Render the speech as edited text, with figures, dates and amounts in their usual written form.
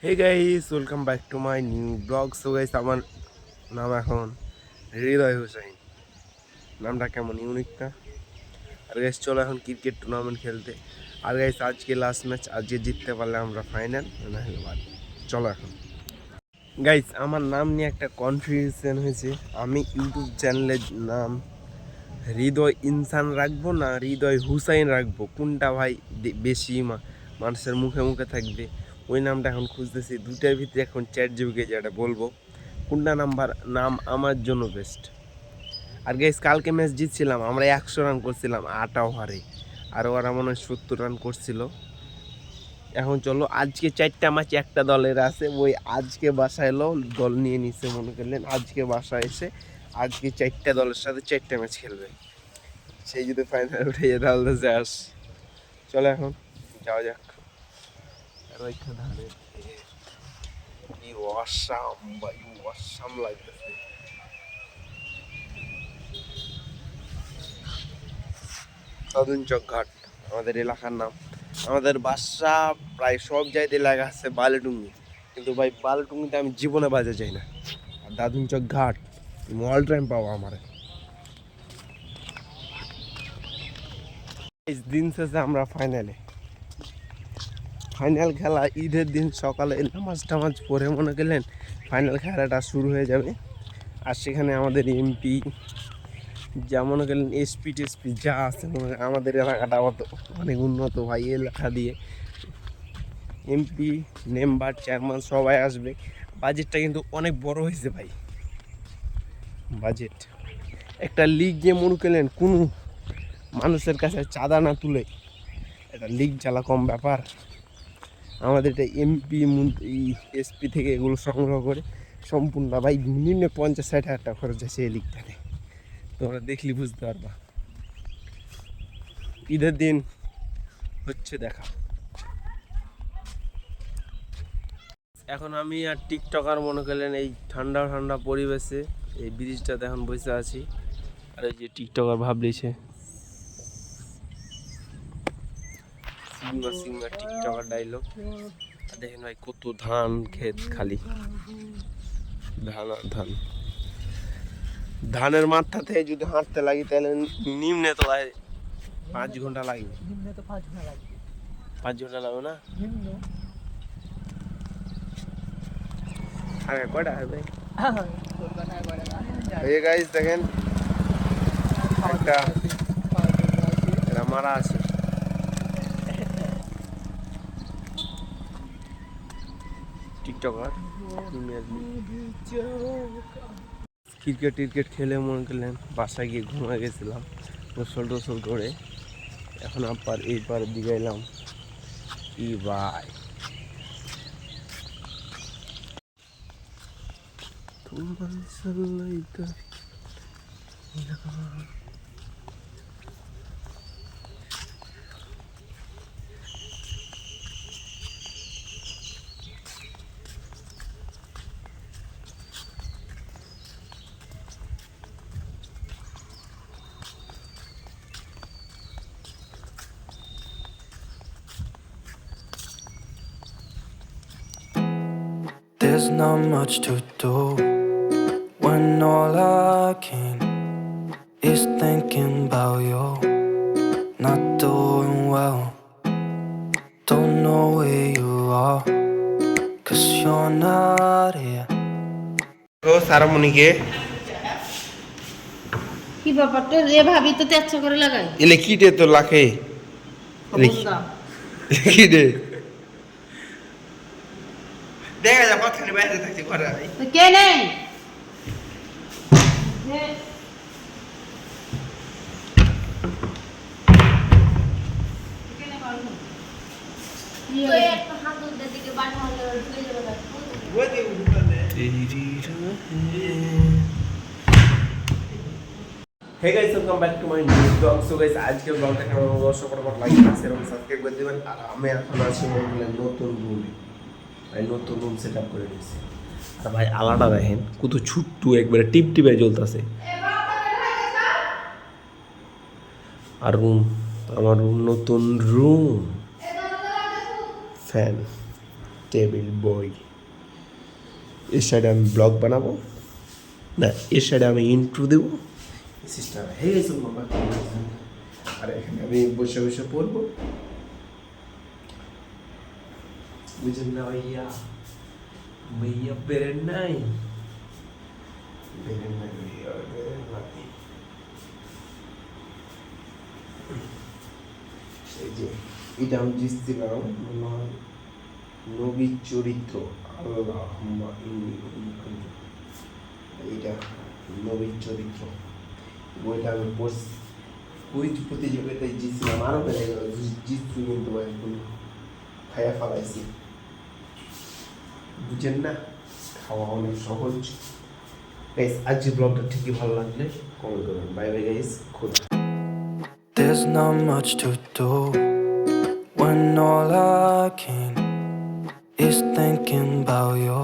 Hey guys, welcome back to my new blog. So guys, আমার নাম এখন হৃদয় হোসাইন। নামটা কেমন ইউনিক না? আর গাইস চলো এখন ক্রিকেট টুর্নামেন্ট খেলতে। আর গাইস আজকে লাস্ট ম্যাচ, আজকে জিততে পারলে আমরা ফাইনাল, না হলে বাদ। চলো এখন গাইস, আমার নাম নিয়ে একটা কনফিউশন হয়েছে। আমি ইউটিউব চ্যানেলের নাম হৃদয় ইনসান রাখবো না হৃদয় হুসাইন রাখবো, কোনটা ভাই বেশি মানুষের মুখে মুখে থাকবে? ওই নামটা এখন খুঁজতেছি। দুটার ভিতরে এখন চ্যাট জিপিকে যেটা বলবো কোনটা নাম আমার জন্য বেস্ট। আর গাইস কালকে ম্যাচ জিতছিলাম আমরা, 100 রান করছিলাম 8 ওভারে, আর ওরা মনে হয় 70 রান করছিল। এখন চলো, আজকে 4টা ম্যাচ একটা দলের আছে, ওই আজকে বাসায় এলো, দল নিয়ে নিছে মনে করলেন। আজকে বাসায় এসে আজকে 4টা দলের সাথে 4টা ম্যাচ খেলবে। সেই যদি ফাইনাল উঠে যায় তাহলে যাস। চলো এখন যাওয়া যাক। আর ওইখানে ধানের কি অসাম ভাই, অসাম লাগতেছে। সাধুনচক ঘাট আমাদের এলাকার নাম। আমাদের বাসা প্রায় সব জায়গায় লেখা আছে বালুটুঙ্গি, কিন্তু ভাই বালুটুঙ্গিতে আমি জীবনে বাজে যাই না। আর দাদুনচক ঘাট তুমি অল টাইম পাবো আমার। দিন শেষে আমরা ফাইনাল খেলা ঈদের দিন সকালে নামাজ টামাজ পড়ে মনে করলেন ফাইনাল খেলাটা শুরু হয়ে যাবে। আর সেখানে আমাদের এমপি, যা মনে করলেন এসপি টেসপি যা আছে, আমাদের এলাকাটা অনেক উন্নত ভাই। এলাকা দিয়ে এমপি মেম্বার চেয়ারম্যান সবাই আসবে। বাজেটটা কিন্তু অনেক বড় হয়েছে ভাই। বাজেট একটা লিগ যে মনে করলেন কোনো মানুষের কাছে চাঁদা না তুলে একটা লিগ চালা কম ব্যাপার। আমাদের এটা এমপি এসপি থেকে এগুলো সংগ্রহ করে সম্পূর্ণ ভাই নিম্ন 50-60 হাজার টাকা খরচ আছে এই লিগটাতে। তোমরা দেখলি বুঝতে পারবা। ঈদের দিন হচ্ছে দেখা। এখন আমি আর টিকটকার মনে করলেন এই ঠান্ডা ঠান্ডা পরিবেশে এই ব্রিজটাতে এখন বসে আছি। আর এই যে টিকটকার ভাবলিছে সিঙ্গা সিঙ্গা টিকটকার ডাইলগ। আর দেখেন ভাই কত ধান ক্ষেত খালি, ধান আর ধান। ধানের মাথাতে যদি হাঁটতে লাগি তাহলে নিম্নে তলায় 5 ঘন্টা লাগবে। 5 ঘন্টা লাগবে না? আগে কয়টা হবে? এই গাইস দেখেন একটা এরা মারা আছে। টিকটকার ক্রিকেট খেলে মনে করলেন বাসায় গিয়ে ঘুমিয়ে গেছিলাম গোসল টোসল করে। এখন আবার এই পারের দিকে এলাম। কি ভাই There's not much to do when all I can is thinking about you. Not doing well, don't know where you are, 'cause you're not here. ও সারামণিকে কি ব্যাপারটা রে ভাবি, তো তেচ্ছা করে লাগাই এলে কি রে তো লাখে কি রে দেখা যা কতখানি বাইরে থাকতে ঘরে ভাই কে নেই hey guys, welcome back to my new blog. So guys আজকের ব্লগটা কেমন হলো অবশ্যই ফটাফট লাইক এবং সাবস্ক্রাইব করে দিবেন। আর আমি এখন আছি বললেন নতুন রুমে ভাই, নতুন রুম সেট আপ করে দিয়েছি। আর ভাই আলাদা দেখেন কত ছোট্ট, একবারে টিপ টিপে জ্বলতেছে। আর আমার রুম নতুন রুম, ফ্যান টেবিল বই। এর সাইডে আমি ব্লগ বানাবো, না এর সাইডে আমি ইন্ট্রো দেবো, সিস্টেম হয়ে গেছে বাবা। আর এখানে আমি বসে বসে পড়বো, বুঝেন না ভাইয়া? ভাইয়া বেরেন নাই, বেরেন নাই ভাইয়া, বেরেন নাই। সেই যে এটা আমি জিতছিলাম নবীর চরিত্র, আল্লাহ এইটা নবীর চরিত্র, বইটা আমি পড়ছি, কুইজ প্রতিযোগিতায় জিতছিলাম, আরও বেড়ে গেল, জিতছি কিন্তু ভাই খাইয়া ফালাইছি, বুঝেন না? খাওয়া অনেক সহজ। গাইস আজকে ব্লগটা ঠিকই ভালো লাগলে কমেন্ট করবেন। বাই বাই গাইস, খোদা। There's not much to do when all I can is thinking about you.